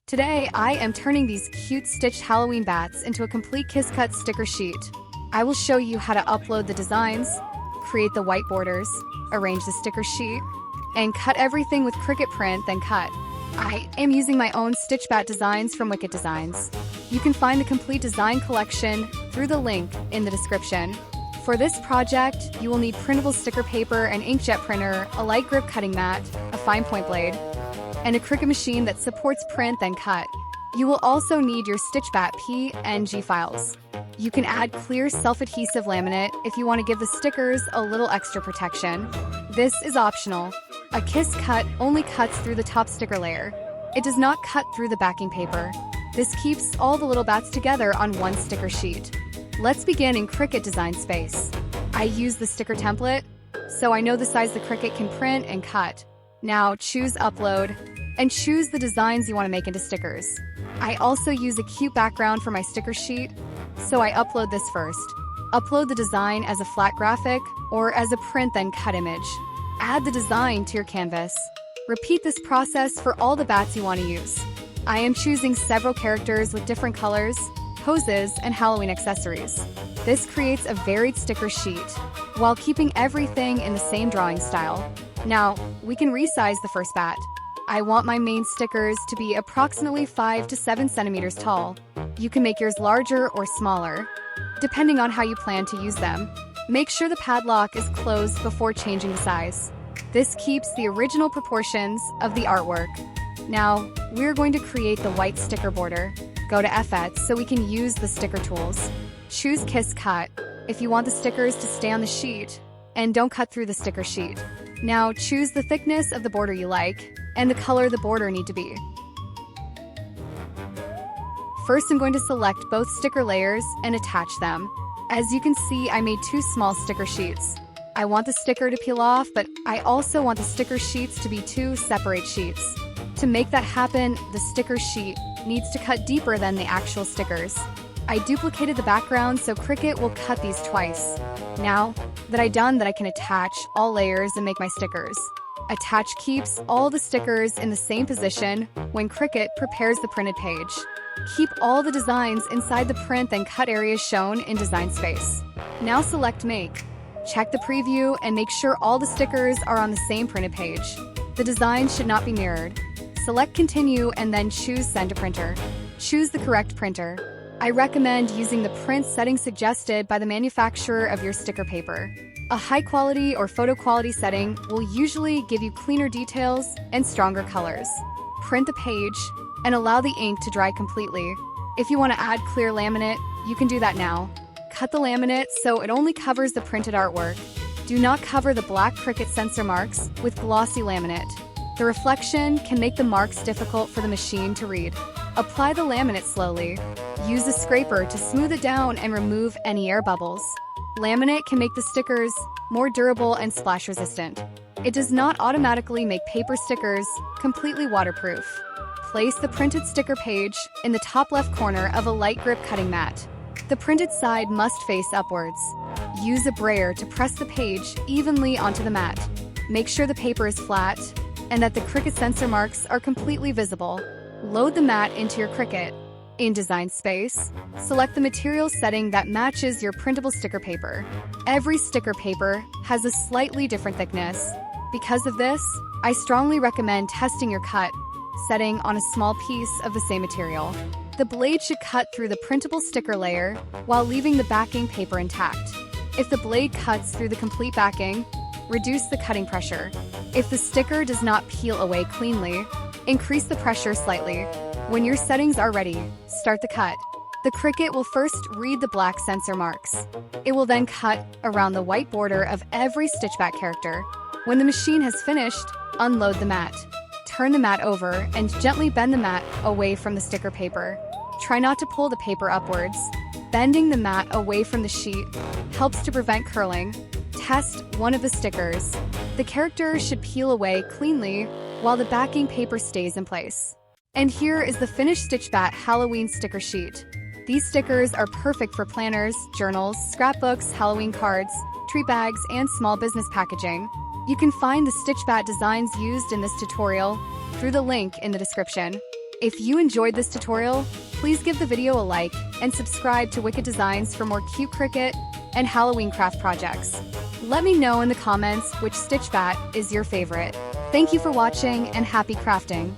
Today, I am turning these cute stitched Halloween bats into a complete Cricut sticker sheet. I will show you how to upload the designs, create the white borders, arrange the sticker sheet, and cut everything with Cricut print, then cut. I am using my own stitch bat designs from Wiccat Designs. You can find the complete design collection through the link in the description. For this project, you will need printable sticker paper, an inkjet printer, a light grip cutting mat, a fine point blade, and a Cricut machine that supports print then cut. You will also need your stitch bat PNG files. You can add clear self-adhesive laminate if you want to give the stickers a little extra protection. This is optional. A kiss cut only cuts through the top sticker layer. It does not cut through the backing paper. This keeps all the little bats together on one sticker sheet. Let's begin in Cricut design space. I use the sticker template, so I know the size the Cricut can print and cut. Now choose upload and choose the designs you want to make into stickers. I also use a cute background for my sticker sheet, so I upload this first. Upload the design as a flat graphic or as a print then cut image. Add the design to your canvas. Repeat this process for all the bats you want to use. I am choosing several characters with different colors, poses, and Halloween accessories. This creates a varied sticker sheet, while keeping everything in the same drawing style. Now, we can resize the first bat. I want my main stickers to be approximately 5 to 7 centimeters tall. You can make yours larger or smaller, depending on how you plan to use them. Make sure the padlock is closed before changing the size. This keeps the original proportions of the artwork. Now, we're going to create the white sticker border. Go to F8 so we can use the sticker tools. Choose Kiss Cut if you want the stickers to stay on the sheet and don't cut through the sticker sheet. Now choose the thickness of the border you like and the color the border need to be. First, I'm going to select both sticker layers and attach them. As you can see, I made 2 small sticker sheets. I want the sticker to peel off, but I also want the sticker sheets to be 2 separate sheets. To make that happen, the sticker sheet needs to cut deeper than the actual stickers. I duplicated the background so Cricut will cut these twice. Now that I've done that, I can attach all layers and make my stickers. Attach keeps all the stickers in the same position when Cricut prepares the printed page. Keep all the designs inside the print then cut areas shown in design space. Now select Make. Check the preview and make sure all the stickers are on the same printed page. The design should not be mirrored. Select Continue and then choose Send to Printer. Choose the correct printer. I recommend using the print setting suggested by the manufacturer of your sticker paper. A high quality or photo quality setting will usually give you cleaner details and stronger colors. Print the page and allow the ink to dry completely. If you want to add clear laminate, you can do that now. Cut the laminate so it only covers the printed artwork. Do not cover the black Cricut sensor marks with glossy laminate. The reflection can make the marks difficult for the machine to read. Apply the laminate slowly. Use a scraper to smooth it down and remove any air bubbles. Laminate can make the stickers more durable and splash resistant. It does not automatically make paper stickers completely waterproof. Place the printed sticker page in the top left corner of a light grip cutting mat. The printed side must face upwards. Use a brayer to press the page evenly onto the mat. Make sure the paper is flat and that the Cricut sensor marks are completely visible. Load the mat into your Cricut. In Design Space, select the material setting that matches your printable sticker paper. Every sticker paper has a slightly different thickness. Because of this, I strongly recommend testing your cut setting on a small piece of the same material. The blade should cut through the printable sticker layer while leaving the backing paper intact. If the blade cuts through the complete backing, reduce the cutting pressure. If the sticker does not peel away cleanly, increase the pressure slightly. When your settings are ready, start the cut. The Cricut will first read the black sensor marks. It will then cut around the white border of every stitchback character. When the machine has finished, unload the mat. Turn the mat over and gently bend the mat away from the sticker paper. Try not to pull the paper upwards. Bending the mat away from the sheet helps to prevent curling. Test one of the stickers. The character should peel away cleanly while the backing paper stays in place. And here is the finished Stitch Bat Halloween sticker sheet. These stickers are perfect for planners, journals, scrapbooks, Halloween cards, treat bags, and small business packaging. You can find the Stitch Bat designs used in this tutorial through the link in the description. If you enjoyed this tutorial, please give the video a like and subscribe to Wiccat Designs for more cute Cricut and Halloween craft projects. Let me know in the comments which stitch bat is your favorite. Thank you for watching and happy crafting!